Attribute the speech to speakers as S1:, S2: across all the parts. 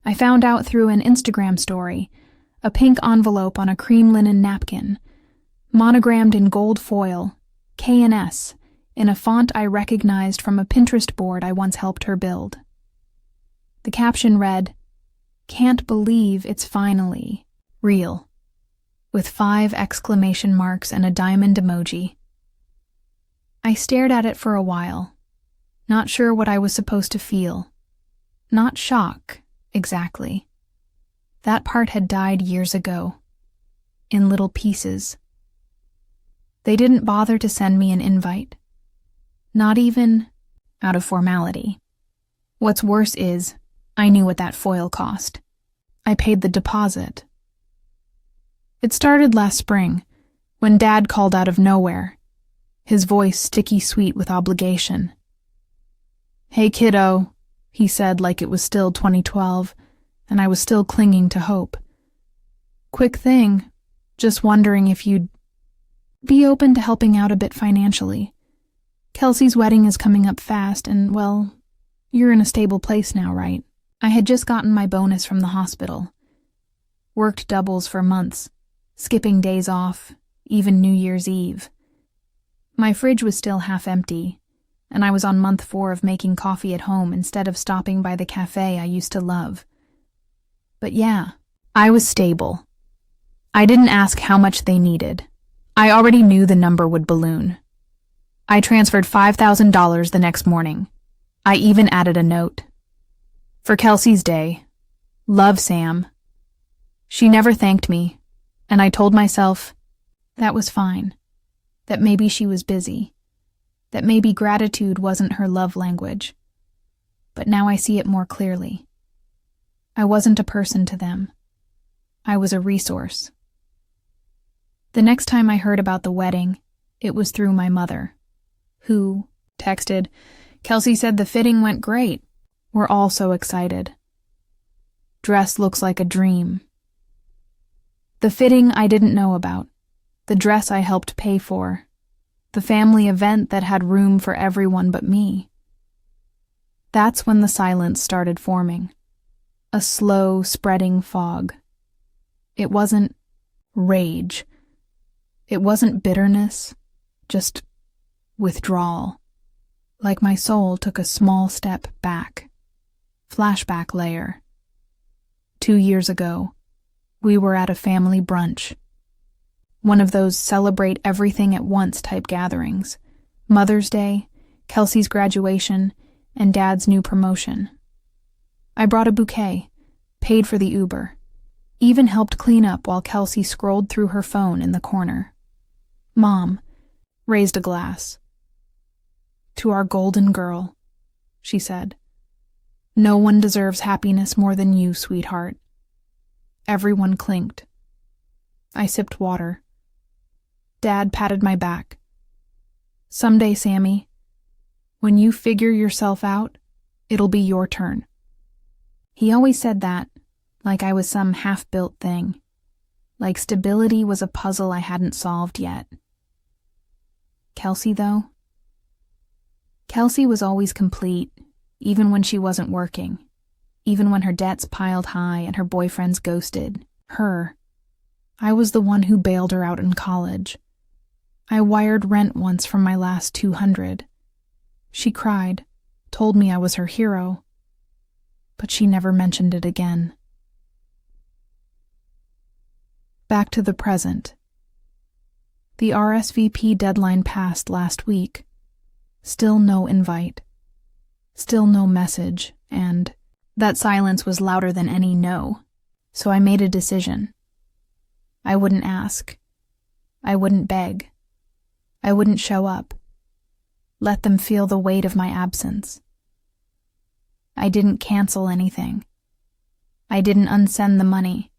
S1: I found out through an Instagram story, a pink envelope on a cream linen napkin, monogrammed in gold foil, K&S, in a font I recognized from a Pinterest board I once helped her build. The caption read, "Can't believe it's finally real," with 5 exclamation marks and a diamond emoji. I stared at it for a while, not sure what I was supposed to feel. Not shock, exactly. That part had died years ago, in little pieces. They didn't bother to send me an invite, not even out of formality. What's worse is, I knew what that foil cost. I paid the deposit. It started last spring, when Dad called out of nowhere, his voice sticky sweet with obligation. "Hey kiddo," he said like it was still 2012, and I was still clinging to hope. "Quick thing, just wondering if you'd be open to helping out a bit financially. Kelsey's wedding is coming up fast and, well, you're in a stable place now, right?" I had just gotten my bonus from the hospital. Worked doubles for months, skipping days off, even New Year's Eve. My fridge was still half empty, and I was on month 4 of making coffee at home instead of stopping by the cafe I used to love. But yeah, I was stable. I didn't ask how much they needed. I already knew the number would balloon. I transferred $5,000 the next morning. I even added a note. "For Kelsey's day. Love, Sam." She never thanked me, and I told myself that was fine, that maybe she was busy, that maybe gratitude wasn't her love language. But now I see it more clearly. I wasn't a person to them. I was a resource. The next time I heard about the wedding, it was through my mother, who texted, "Kelsey said the fitting went great. We're all so excited. Dress looks like a dream." The fitting I didn't know about, the dress I helped pay for, the family event that had room for everyone but me. That's when the silence started forming, a slow, spreading fog. It wasn't rage. It wasn't bitterness, just withdrawal, like my soul took a small step back. Flashback layer. 2 years ago, we were at a family brunch. One of those celebrate everything at once type gatherings. Mother's Day, Kelsey's graduation, and Dad's new promotion. I brought a bouquet, paid for the Uber, even helped clean up while Kelsey scrolled through her phone in the corner. Mom raised a glass. "To our golden girl," she said. "No one deserves happiness more than you, sweetheart." Everyone clinked. I sipped water. Dad patted my back. "Someday, Sammy, when you figure yourself out, it'll be your turn." He always said that, like I was some half-built thing, like stability was a puzzle I hadn't solved yet. Kelsey, though? Kelsey was always complete, even when she wasn't working, even when her debts piled high and her boyfriends ghosted her. I was the one who bailed her out in college. I wired rent once from my last $200. She cried, told me I was her hero, but she never mentioned it again. Back to the present. The RSVP deadline passed last week. Still no invite. Still no message, and that silence was louder than any no, so I made a decision. I wouldn't ask. I wouldn't beg. I wouldn't show up. Let them feel the weight of my absence. I didn't cancel anything. I didn't unsend the money.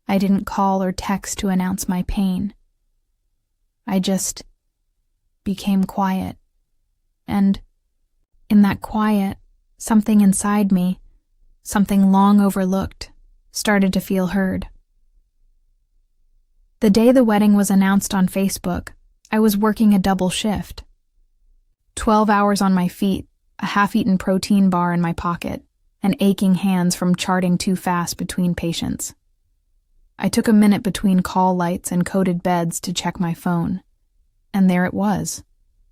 S1: I didn't call or text to announce my pain. I just became quiet. And in that quiet, something inside me, something long overlooked, started to feel heard. The day the wedding was announced on Facebook, I was working a double shift. 12 hours on my feet, a half-eaten protein bar in my pocket, and aching hands from charting too fast between patients. I took a minute between call lights and coded beds to check my phone. And there it was.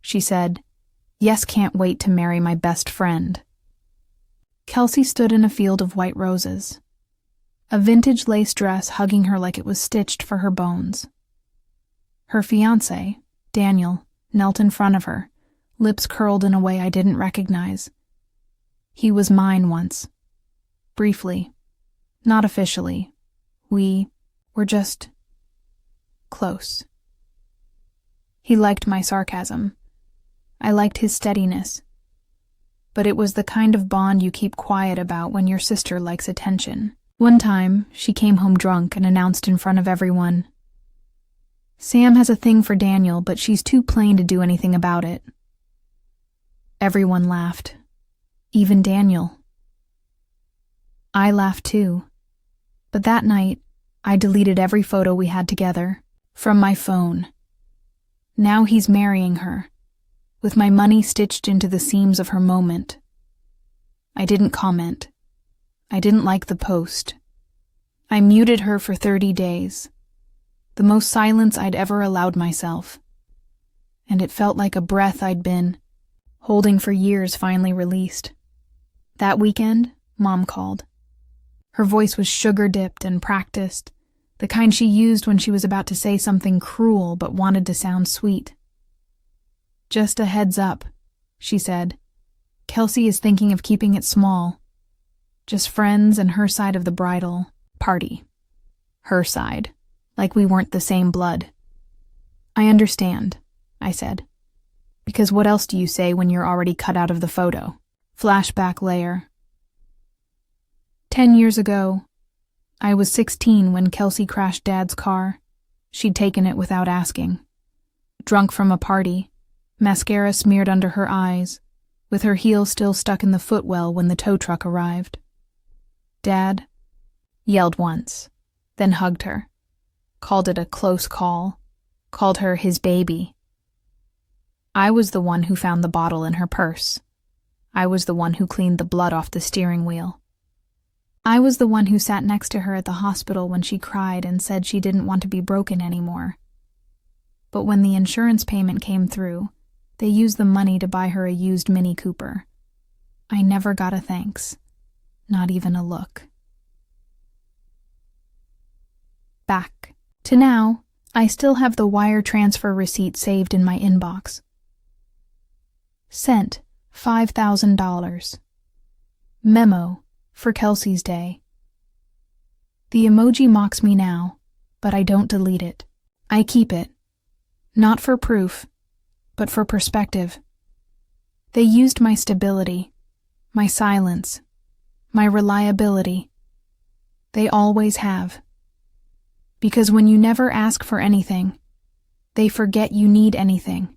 S1: She said, "Yes, can't wait to marry my best friend." Kelsey stood in a field of white roses, a vintage lace dress hugging her like it was stitched for her bones. Her fiancé, Daniel, knelt in front of her, lips curled in a way I didn't recognize. He was mine once. Briefly. Not officially. We were just close. He liked my sarcasm. I liked his steadiness. But it was the kind of bond you keep quiet about when your sister likes attention. One time, she came home drunk and announced in front of everyone, "Sam has a thing for Daniel, but she's too plain to do anything about it." Everyone laughed. Even Daniel. I laughed too. But that night, I deleted every photo we had together from my phone. Now he's marrying her, with my money stitched into the seams of her moment. I didn't comment. I didn't like the post. I muted her for 30 days, the most silence I'd ever allowed myself. And it felt like a breath I'd been holding for years finally released. That weekend, Mom called. Her voice was sugar-dipped and practiced, the kind she used when she was about to say something cruel but wanted to sound sweet. "Just a heads up," she said. "Kelsey is thinking of keeping it small. Just friends and her side of the bridal party." Her side, like we weren't the same blood. "I understand," I said. "Because what else do you say when you're already cut out of the photo?" Flashback layer. 10 years ago, I was 16 when Kelsey crashed Dad's car. She'd taken it without asking. Drunk from a party, mascara smeared under her eyes, with her heel still stuck in the footwell when the tow truck arrived. Dad yelled once, then hugged her, called it a close call, called her his baby. I was the one who found the bottle in her purse. I was the one who cleaned the blood off the steering wheel. I was the one who sat next to her at the hospital when she cried and said she didn't want to be broken anymore. But when the insurance payment came through, they used the money to buy her a used Mini Cooper. I never got a thanks, not even a look. Back to now, I still have the wire transfer receipt saved in my inbox. Sent $5,000. Memo for Kelsey's day. The emoji mocks me now, but I don't delete it. I keep it. Not for proof, but for perspective. They used my stability, my silence, my reliability. They always have. Because when you never ask for anything, they forget you need anything.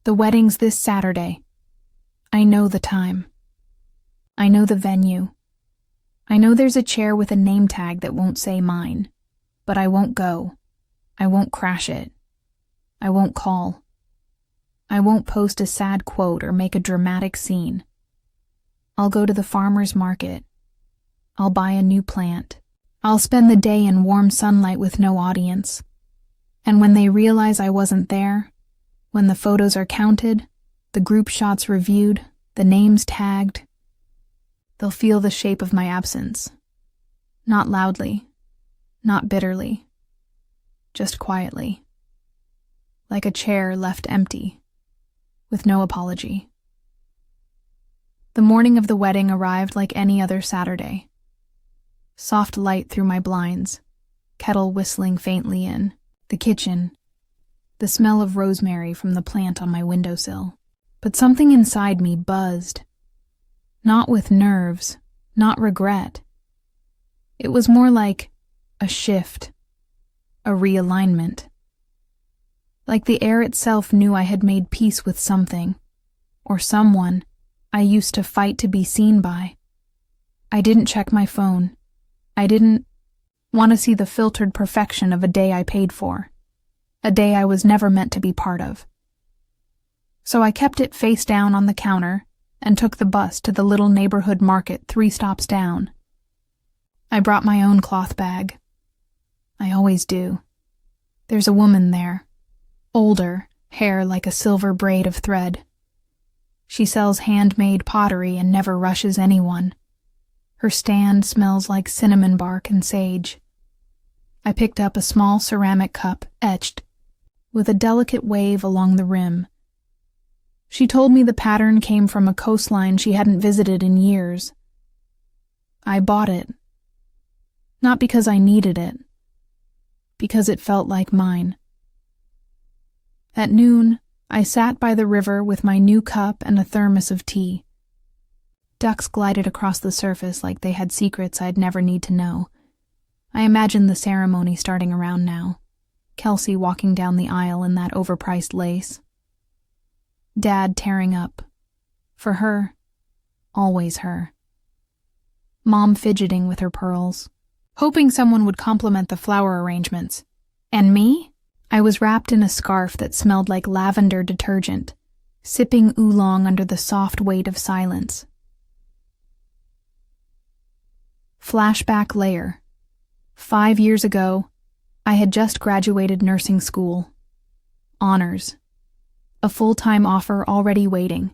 S1: The wedding's this Saturday. I know the time. I know the venue. I know there's a chair with a name tag that won't say mine, but I won't go. I won't crash it. I won't call. I won't post a sad quote or make a dramatic scene. I'll go to the farmer's market. I'll buy a new plant. I'll spend the day in warm sunlight with no audience. And when they realize I wasn't there, when the photos are counted, the group shots reviewed, the names tagged, they'll feel the shape of my absence. Not loudly, not bitterly, just quietly. Like a chair left empty, with no apology. The morning of the wedding arrived like any other Saturday. Soft light through my blinds, kettle whistling faintly in, the kitchen, the smell of rosemary from the plant on my windowsill. But something inside me buzzed. Not with nerves, not regret. It was more like a shift, a realignment. Like the air itself knew I had made peace with something, or someone I used to fight to be seen by. I didn't check my phone. I didn't want to see the filtered perfection of a day I paid for, a day I was never meant to be part of. So I kept it face down on the counter and took the bus to the little neighborhood market 3 stops down. I brought my own cloth bag. I always do. There's a woman there, older, hair like a silver braid of thread. She sells handmade pottery and never rushes anyone. Her stand smells like cinnamon bark and sage. I picked up a small ceramic cup etched with a delicate wave along the rim. She told me the pattern came from a coastline she hadn't visited in years. I bought it. Not because I needed it, because it felt like mine. At noon, I sat by the river with my new cup and a thermos of tea. Ducks glided across the surface like they had secrets I'd never need to know. I imagined the ceremony starting around now. Kelsey walking down the aisle in that overpriced lace. Dad tearing up. For her, always her. Mom fidgeting with her pearls, hoping someone would compliment the flower arrangements. And me? I was wrapped in a scarf that smelled like lavender detergent, sipping oolong under the soft weight of silence. Flashback layer. 5 years ago, I had just graduated nursing school. Honors. A full-time offer already waiting.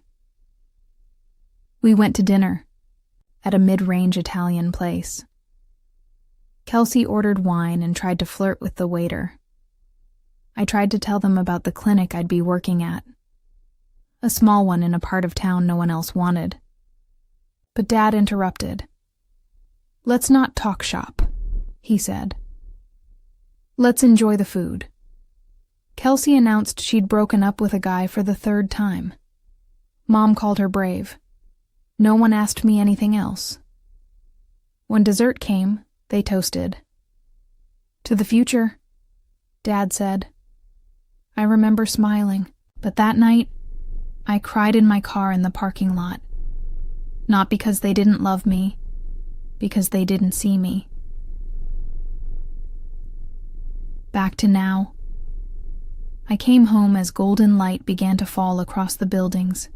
S1: We went to dinner at a mid-range Italian place. Kelsey ordered wine and tried to flirt with the waiter. I tried to tell them about the clinic I'd be working at, a small one in a part of town no one else wanted. But Dad interrupted. "Let's not talk shop," he said. "Let's enjoy the food." Kelsey announced she'd broken up with a guy for the 3rd time. Mom called her brave. No one asked me anything else. When dessert came, they toasted. "To the future," Dad said. I remember smiling, but that night, I cried in my car in the parking lot. Not because they didn't love me, because they didn't see me. Back to now. I came home as golden light began to fall across the buildings.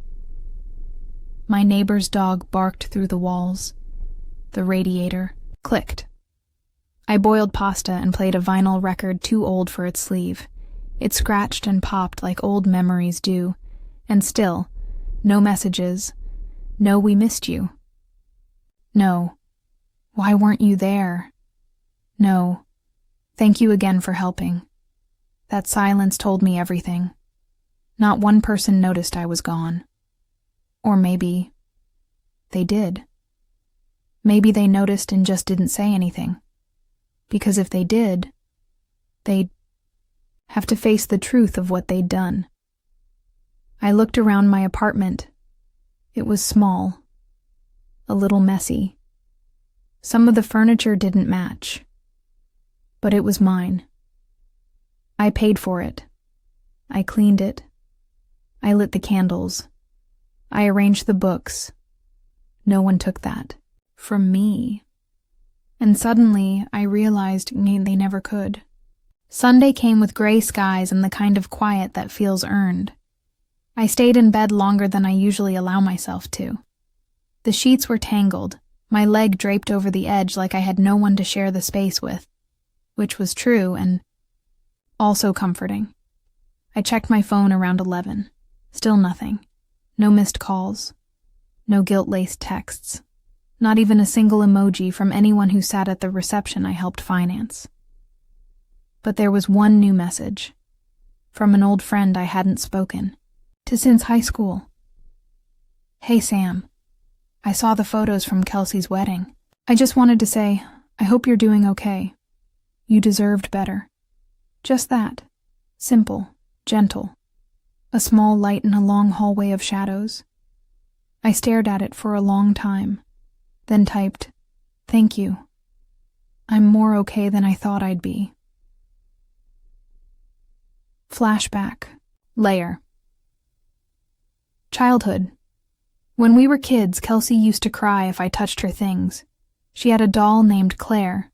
S1: My neighbor's dog barked through the walls. The radiator clicked. I boiled pasta and played a vinyl record too old for its sleeve. It scratched and popped like old memories do, and still, no messages, no "we missed you." No, "why weren't you there?" No, "thank you again for helping." That silence told me everything. Not one person noticed I was gone. Or maybe they did. Maybe they noticed and just didn't say anything. Because if they did, they'd have to face the truth of what they'd done. I looked around my apartment. It was small, a little messy. Some of the furniture didn't match, but it was mine. I paid for it. I cleaned it. I lit the candles. I arranged the books. No one took that from me. And suddenly, I realized they never could. Sunday came with gray skies and the kind of quiet that feels earned. I stayed in bed longer than I usually allow myself to. The sheets were tangled, my leg draped over the edge like I had no one to share the space with, which was true and also comforting. I checked my phone around 11. Still nothing. No missed calls. No guilt-laced texts. Not even a single emoji from anyone who sat at the reception I helped finance. But there was one new message. From an old friend I hadn't spoken to since high school. "Hey Sam, I saw the photos from Kelsey's wedding. I just wanted to say, I hope you're doing okay. You deserved better." Just that. Simple, gentle. A small light in a long hallway of shadows. I stared at it for a long time, then typed, "Thank you. I'm more okay than I thought I'd be." Flashback. Layer. Childhood. When we were kids, Kelsey used to cry if I touched her things. She had a doll named Claire.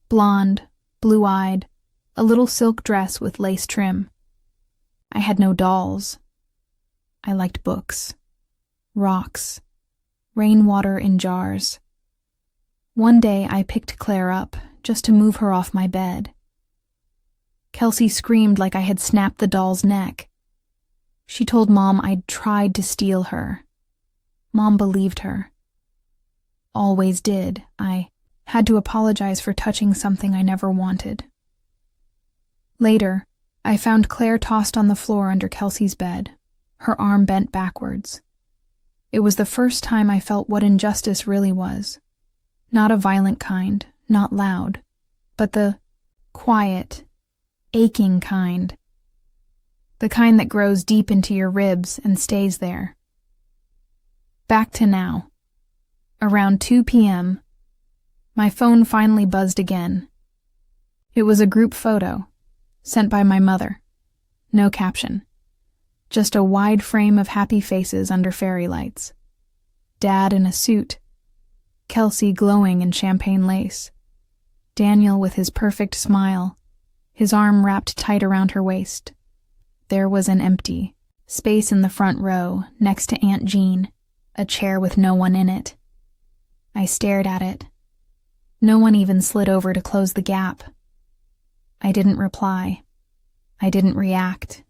S1: Blonde, blue-eyed, a little silk dress with lace trim. I had no dolls. I liked books. rocks, rainwater in jars. One day I picked Claire up just to move her off my bed. Kelsey screamed like I had snapped the doll's neck. She told Mom I'd tried to steal her. Mom believed her. Always did. I had to apologize for touching something I never wanted. Later, I found Claire tossed on the floor under Kelsey's bed, her arm bent backwards. It was the first time I felt what injustice really was. Not a violent kind, not loud, but the quiet, aching kind. The kind that grows deep into your ribs and stays there. Back to now. Around 2 p.m., my phone finally buzzed again. It was a group photo, sent by my mother. No caption. Just a wide frame of happy faces under fairy lights. Dad in a suit. Kelsey glowing in champagne lace. Daniel with his perfect smile, his arm wrapped tight around her waist. There was an empty space in the front row, next to Aunt Jean, a chair with no one in it. I stared at it. No one even slid over to close the gap. I didn't reply. I didn't react.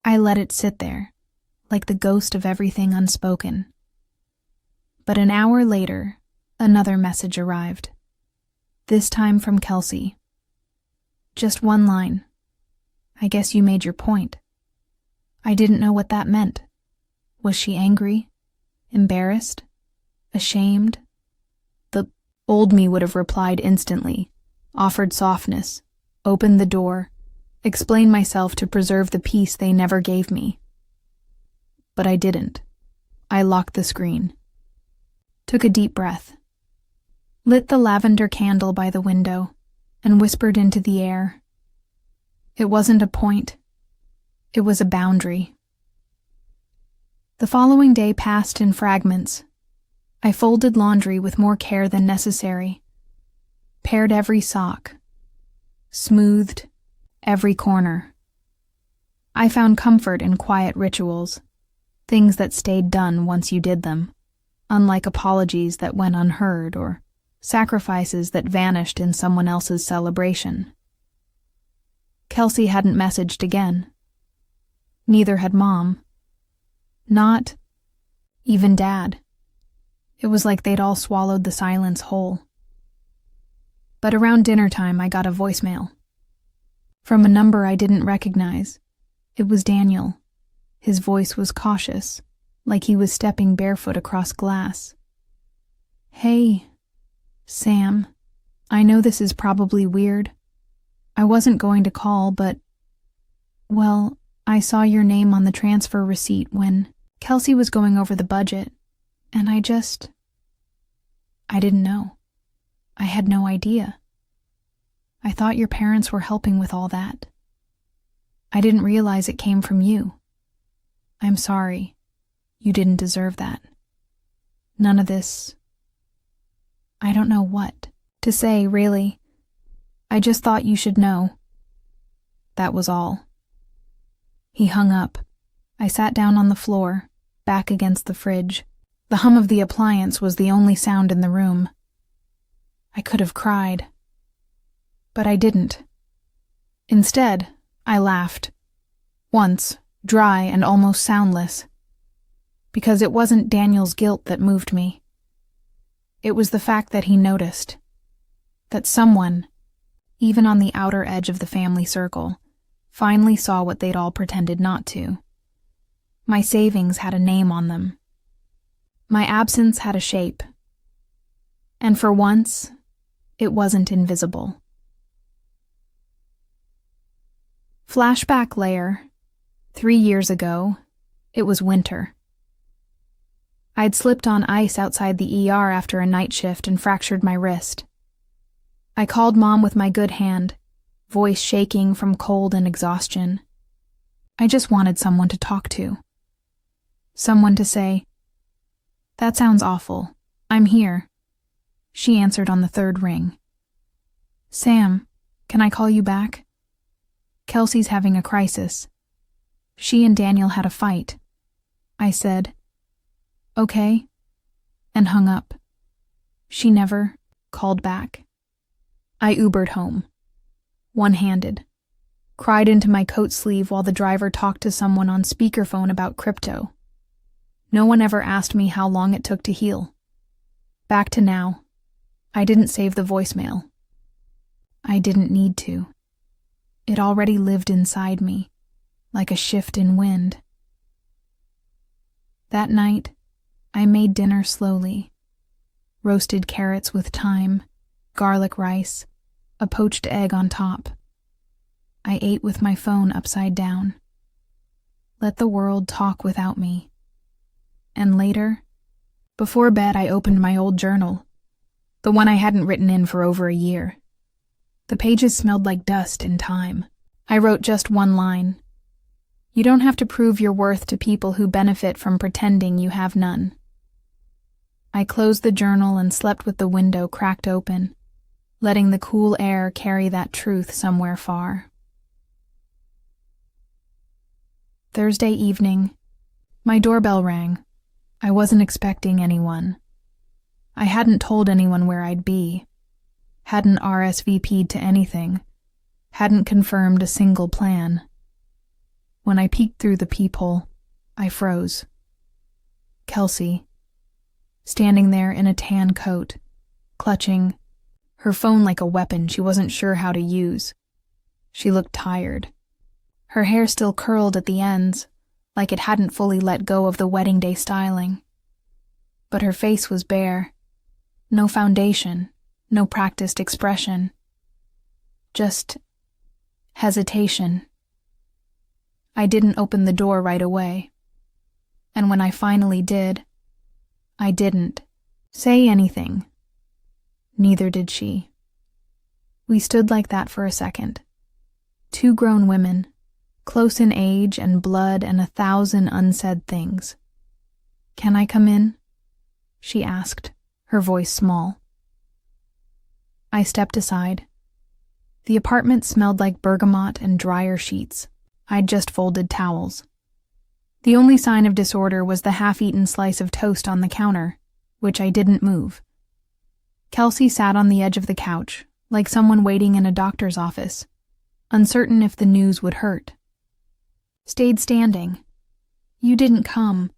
S1: I let it sit there, like the ghost of everything unspoken. But an hour later, another message arrived. This time from Kelsey. Just one line. I guess you made your point. I didn't know what that meant. Was she angry? Embarrassed? Ashamed? The old me would have replied instantly, offered softness, opened the door, explained myself to preserve the peace they never gave me. But I didn't. I locked the screen. Took a deep breath. Lit the lavender candle by the window and whispered into the air. It wasn't a point. It was a boundary. The following day passed in fragments. I folded laundry with more care than necessary. Paired every sock. Smoothed every corner. I found comfort in quiet rituals, things that stayed done once you did them, unlike apologies that went unheard or sacrifices that vanished in someone else's celebration. Kelsey hadn't messaged again. Neither had Mom. Not even Dad. It was like they'd all swallowed the silence whole. But around dinner time, I got a voicemail. From a number I didn't recognize. It was Daniel. His voice was cautious, like he was stepping barefoot across glass. Hey, Sam. I know this is probably weird. I wasn't going to call, but, well, I saw your name on the transfer receipt when Kelsey was going over the budget, and I didn't know. I had no idea. I thought your parents were helping with all that. I didn't realize it came from you. I'm sorry. You didn't deserve that. None of this. I don't know what to say, really. I just thought you should know. That was all. He hung up. I sat down on the floor, back against the fridge. The hum of the appliance was the only sound in the room. I could have cried. But I didn't. Instead, I laughed. Once, dry and almost soundless. Because it wasn't Daniel's guilt that moved me. It was the fact that he noticed. That someone, even on the outer edge of the family circle, finally saw what they'd all pretended not to. My savings had a name on them. My absence had a shape. And for once, it wasn't invisible. Flashback layer. 3 years ago, it was winter. I'd slipped on ice outside the ER after a night shift and fractured my wrist. I called Mom with my good hand, voice shaking from cold and exhaustion. I just wanted someone to talk to. Someone to say, "That sounds awful. I'm here." She answered on the third ring. "Sam, can I call you back? Kelsey's having a crisis. She and Daniel had a fight." I said, Okay, and hung up. She never called back. I Ubered home, one-handed, cried into my coat sleeve while the driver talked to someone on speakerphone about crypto. No one ever asked me how long it took to heal. Back to now. I didn't save the voicemail. I didn't need to. It already lived inside me, like a shift in wind. That night, I made dinner slowly. Roasted carrots with thyme, garlic rice, a poached egg on top. I ate with my phone upside down. Let the world talk without me. And later, before bed, I opened my old journal, the one I hadn't written in for over a year. The pages smelled like dust and time. I wrote just one line. You don't have to prove your worth to people who benefit from pretending you have none. I closed the journal and slept with the window cracked open, letting the cool air carry that truth somewhere far. Thursday evening, my doorbell rang. I wasn't expecting anyone. I hadn't told anyone where I'd be, hadn't RSVP'd to anything, hadn't confirmed a single plan. When I peeked through the peephole, I froze. Kelsey, standing there in a tan coat, clutching her phone like a weapon she wasn't sure how to use. She looked tired. Her hair still curled at the ends, like it hadn't fully let go of the wedding day styling. But her face was bare. No foundation, no practiced expression. Just hesitation. I didn't open the door right away. And when I finally did, I didn't say anything. Neither did she. We stood like that for a second. Two grown women, close in age and blood and 1,000 unsaid things. "Can I come in?" she asked, her voice small. I stepped aside. The apartment smelled like bergamot and dryer sheets. I'd just folded towels. The only sign of disorder was the half-eaten slice of toast on the counter, which I didn't move. Kelsey sat on the edge of the couch, like someone waiting in a doctor's office, uncertain if the news would hurt. Stayed standing. "You didn't come,"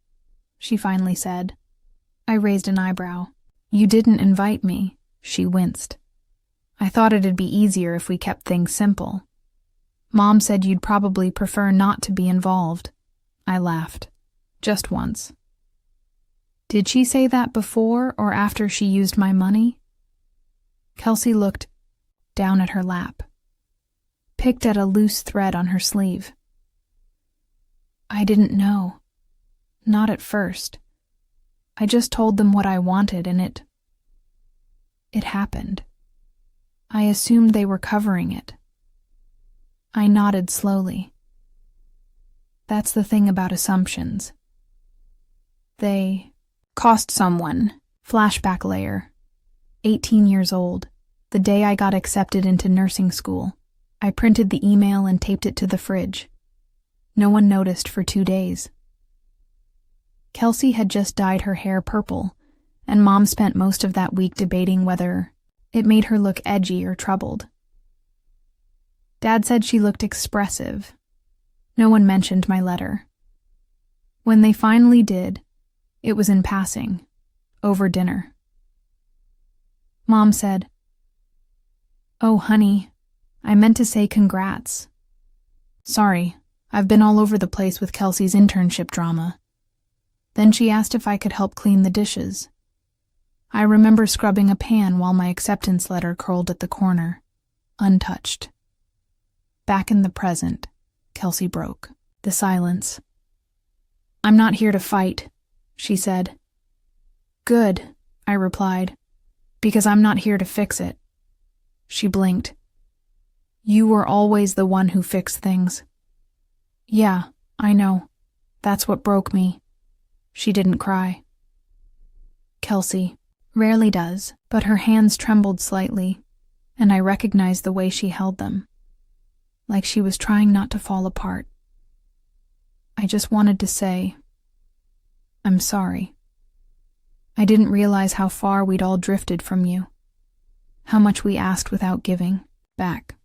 S1: she finally said. I raised an eyebrow. "You didn't invite me," she winced. "I thought it'd be easier if we kept things simple. Mom said you'd probably prefer not to be involved." I laughed. Just once. Did she say that before or after she used my money? Kelsey looked down at her lap, picked at a loose thread on her sleeve. "I didn't know. Not at first. I just told them what I wanted and it happened. I assumed they were covering it." I nodded slowly. That's the thing about assumptions. They cost someone. Flashback layer. 18 years old. The day I got accepted into nursing school. I printed the email and taped it to the fridge. No one noticed for 2 days. Kelsey had just dyed her hair purple, and Mom spent most of that week debating whether it made her look edgy or troubled. Dad said she looked expressive. No one mentioned my letter. When they finally did, it was in passing, over dinner. Mom said, "Oh, honey, I meant to say congrats. Sorry, I've been all over the place with Kelsey's internship drama." Then she asked if I could help clean the dishes. I remember scrubbing a pan while my acceptance letter curled at the corner, untouched. Back in the present, Kelsey broke the silence. "I'm not here to fight," she said. "Good," I replied, "because I'm not here to fix it." She blinked. "You were always the one who fixed things." "Yeah, I know. That's what broke me." She didn't cry. Kelsey rarely does, but her hands trembled slightly, and I recognized the way she held them, like she was trying not to fall apart. I just wanted to say, "I'm sorry." I didn't realize how far we'd all drifted from you, how much we asked without giving back.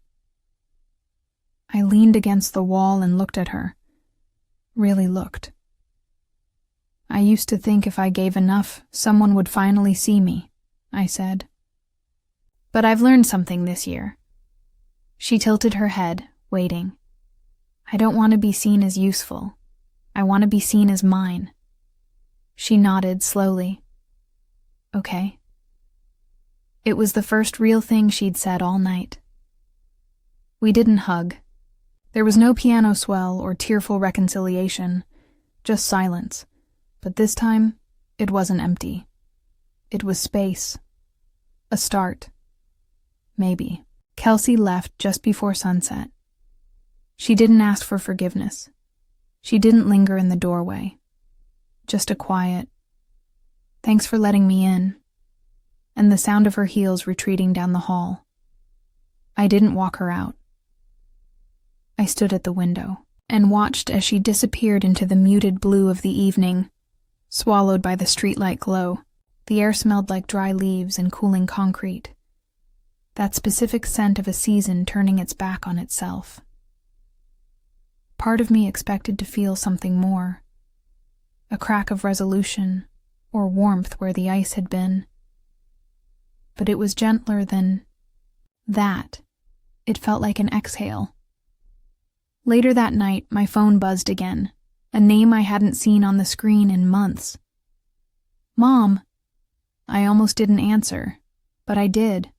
S1: I leaned against the wall and looked at her, really looked. I used to think if I gave enough, someone would finally see me, I said. But I've learned something this year. She tilted her head, waiting. I don't want to be seen as useful. I want to be seen as mine. She nodded slowly. Okay. It was the first real thing she'd said all night. We didn't hug. There was no piano swell or tearful reconciliation, just silence. But this time, it wasn't empty. It was space. A start. Maybe. Kelsey left just before sunset. She didn't ask for forgiveness. She didn't linger in the doorway. Just a quiet, "Thanks for letting me in," and the sound of her heels retreating down the hall. I didn't walk her out. I stood at the window and watched as she disappeared into the muted blue of the evening, swallowed by the streetlight glow. The air smelled like dry leaves and cooling concrete. That specific scent of a season turning its back on itself. Part of me expected to feel something more. A crack of resolution, or warmth where the ice had been. But it was gentler than that. It felt like an exhale. Later that night, my phone buzzed again, a name I hadn't seen on the screen in months. Mom! I almost didn't answer, but I did,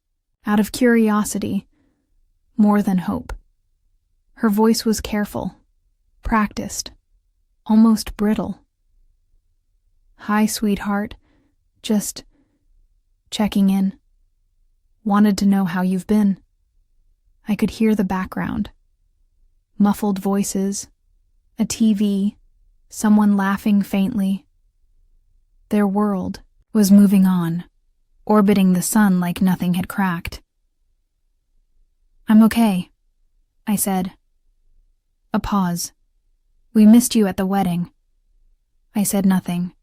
S1: out of curiosity, more than hope. Her voice was careful, practiced, almost brittle. Hi, sweetheart. Just checking in. Wanted to know how you've been. I could hear the background. Muffled voices, a TV, someone laughing faintly. Their world was moving on, orbiting the sun like nothing had cracked. I'm okay, I said. A pause. We missed you at the wedding. I said nothing.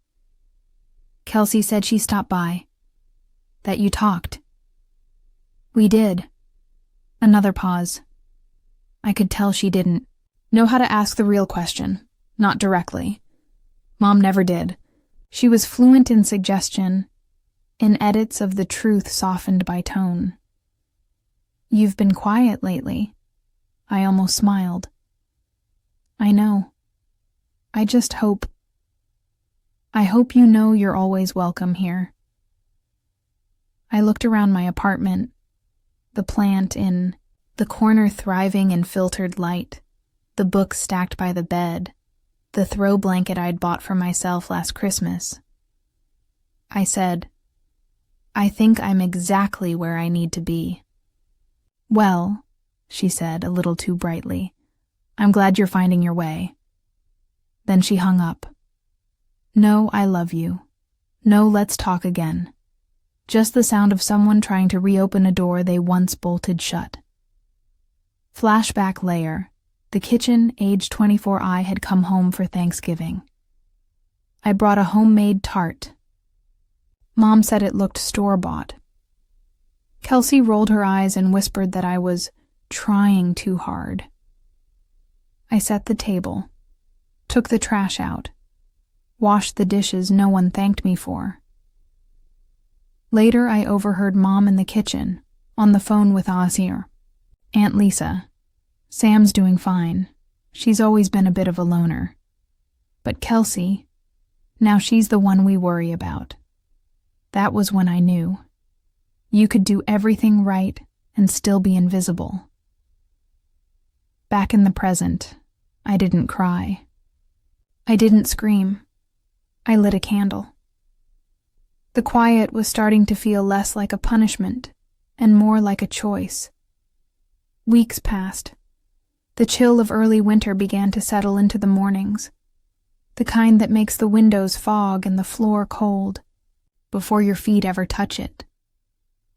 S1: Kelsey said she stopped by. That you talked. We did. Another pause. I could tell she didn't know how to ask the real question, not directly. Mom never did. She was fluent in suggestion, in edits of the truth softened by tone. You've been quiet lately. I almost smiled. I know. I hope you know you're always welcome here. I looked around my apartment, the plant in the corner thriving in filtered light, the books stacked by the bed, the throw blanket I'd bought for myself last Christmas. I said, I think I'm exactly where I need to be. Well, she said a little too brightly, I'm glad you're finding your way. Then she hung up. No, I love you. No, let's talk again. Just the sound of someone trying to reopen a door they once bolted shut. Flashback layer. The kitchen, age 24 I had come home for Thanksgiving. I brought a homemade tart. Mom said it looked store-bought. Kelsey rolled her eyes and whispered that I was trying too hard. I set the table, took the trash out, washed the dishes no one thanked me for. Later, I overheard Mom in the kitchen, on the phone with Azir. Aunt Lisa. Sam's doing fine. She's always been a bit of a loner. But Kelsey, now she's the one we worry about. That was when I knew. You could do everything right and still be invisible. Back in the present, I didn't cry. I didn't scream. I lit a candle. The quiet was starting to feel less like a punishment and more like a choice. Weeks passed. The chill of early winter began to settle into the mornings, the kind that makes the windows fog and the floor cold before your feet ever touch it.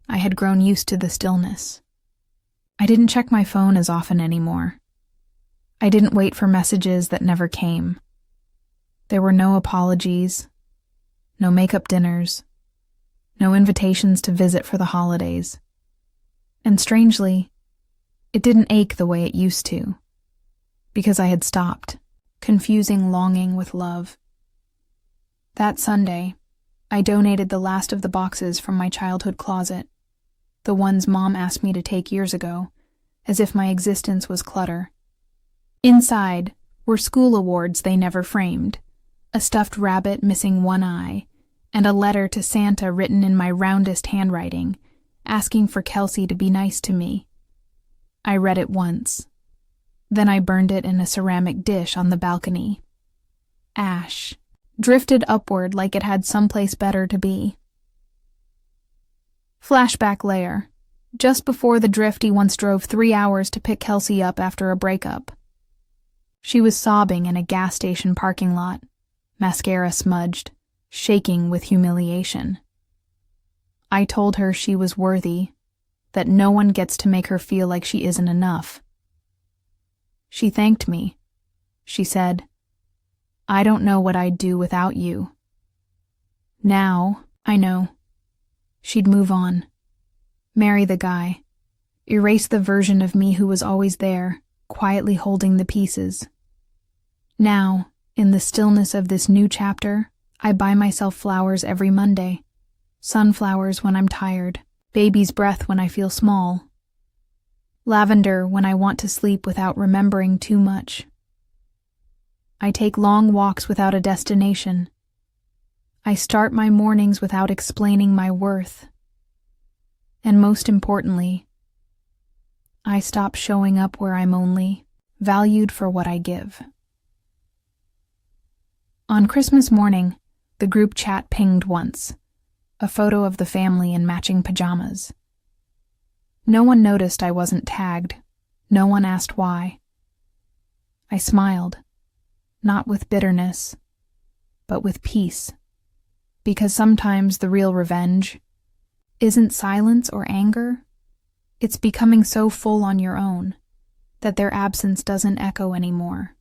S1: I had grown used to the stillness. I didn't check my phone as often anymore. I didn't wait for messages that never came. There were no apologies, no makeup dinners, no invitations to visit for the holidays. And strangely, it didn't ache the way it used to, because I had stopped, confusing longing with love. That Sunday, I donated the last of the boxes from my childhood closet, the ones Mom asked me to take years ago, as if my existence was clutter. Inside were school awards they never framed, a stuffed rabbit missing one eye, and a letter to Santa written in my roundest handwriting, asking for Kelsey to be nice to me. I read it once. Then I burned it in a ceramic dish on the balcony. Ash drifted upward like it had someplace better to be. Flashback layer. Just before the drift, he once drove 3 hours to pick Kelsey up after a breakup. She was sobbing in a gas station parking lot, mascara smudged, shaking with humiliation. I told her she was worthy, that no one gets to make her feel like she isn't enough. She thanked me. She said, "I don't know what I'd do without you." Now, I know. She'd move on. Marry the guy. Erase the version of me who was always there, quietly holding the pieces. Now, in the stillness of this new chapter, I buy myself flowers every Monday. Sunflowers when I'm tired. Baby's breath when I feel small. Lavender when I want to sleep without remembering too much. I take long walks without a destination. I start my mornings without explaining my worth. And most importantly, I stop showing up where I'm only valued for what I give. On Christmas morning, the group chat pinged once, a photo of the family in matching pajamas. No one noticed I wasn't tagged. No one asked why. I smiled, not with bitterness, but with peace, because sometimes the real revenge isn't silence or anger. It's becoming so full on your own that their absence doesn't echo anymore.